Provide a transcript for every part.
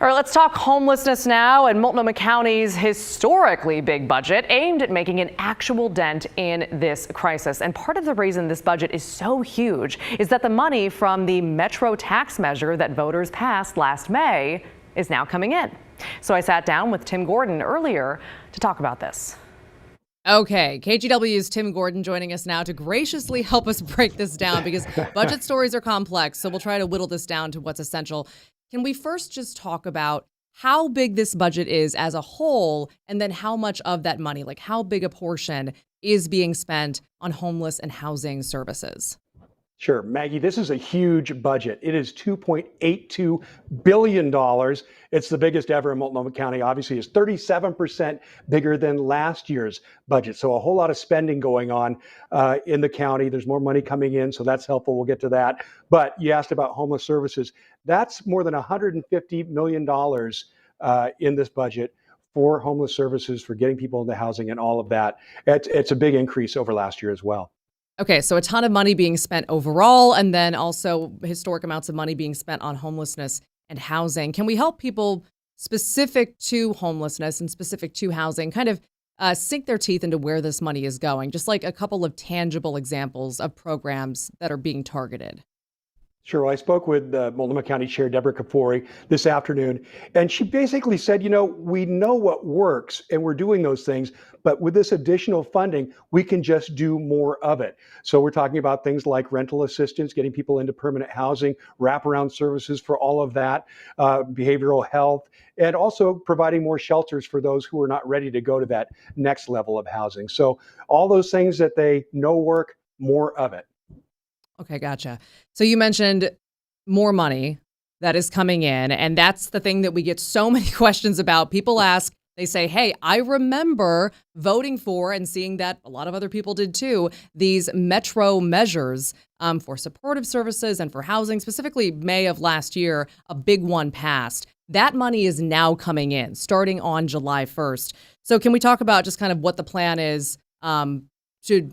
All right, let's talk homelessness now. And Multnomah County's historically big budget aimed at making an actual dent in this crisis. And part of the reason this budget is so huge is that the money from the Metro tax measure that voters passed last May is now coming in. So I sat down with Tim Gordon earlier to talk about this. Okay, KGW's Tim Gordon joining us now to graciously help us break this down because budget stories are complex, so we'll try to whittle this down to what's essential. Can we first just talk about how big this budget is as a whole, and then how much of that money, like how big a portion, is being spent on homeless and housing services? Sure, Maggie, this is a huge budget. It is $2.82 billion. It's the biggest ever in Multnomah County. Obviously, it's 37% bigger than last year's budget. So a whole lot of spending going on in the county. There's more money coming in, so that's helpful. We'll get to that. But you asked about homeless services. That's more than $150 million in this budget for homeless services, for getting people into housing and all of that. It's a big increase over last year as well. Okay, so a ton of money being spent overall, and then also historic amounts of money being spent on homelessness and housing. Can we help people specific to homelessness and specific to housing kind of sink their teeth into where this money is going? Just like a couple of tangible examples of programs that are being targeted. Sure. Well, I spoke with Multnomah County Chair Deborah Kapori this afternoon, and she basically said, we know what works and we're doing those things, but with this additional funding, we can just do more of it. So we're talking about things like rental assistance, getting people into permanent housing, wraparound services for all of that, behavioral health, and also providing more shelters for those who are not ready to go to that next level of housing. So all those things that they know work, more of it. Okay, gotcha. So you mentioned more money that is coming in, and that's the thing that we get so many questions about. People ask, they say, hey, I remember voting for and seeing that a lot of other people did too, these Metro measures for supportive services and for housing, specifically May of last year, a big one passed. That money is now coming in starting on July 1st. So can we talk about just kind of what the plan is to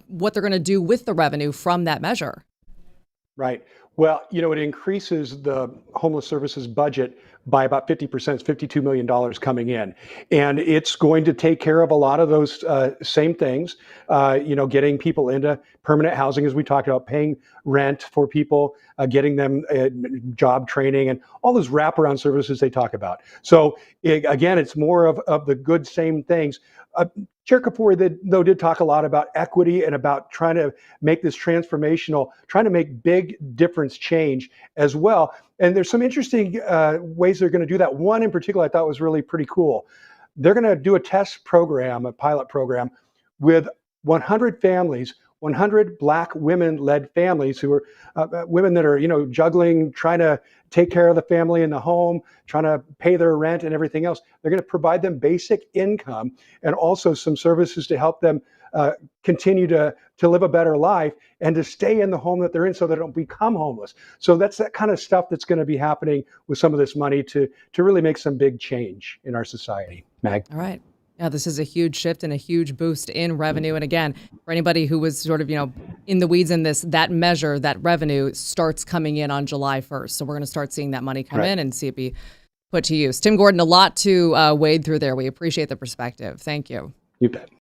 what they're going to do with the revenue from that measure? Right. Well, it increases the homeless services budget by about 50%, it's $52 million coming in. And it's going to take care of a lot of those same things, getting people into permanent housing, as we talked about, paying rent for people, getting them job training, and all those wraparound services they talk about. So again, it's more of the good same things. Chair Kapori, did talk a lot about equity and about trying to make this transformational, trying to make big difference change as well. And there's some interesting ways they're going to do that. One in particular I thought was really pretty cool. They're going to do a test program, a pilot program, with 100 families, 100 Black women-led families who are women that are, juggling, trying to take care of the family in the home, trying to pay their rent and everything else. They're going to provide them basic income and also some services to help them continue to live a better life and to stay in the home that they're in so they don't become homeless. So that's that kind of stuff that's going to be happening with some of this money to really make some big change in our society. Mag. All right. Yeah, this is a huge shift and a huge boost in revenue. And again, for anybody who was sort of, in the weeds in this, that measure, that revenue starts coming in on July 1st. So we're going to start seeing that money come in and see it be put to use. Tim Gordon, a lot to wade through there. We appreciate the perspective. Thank you. You bet.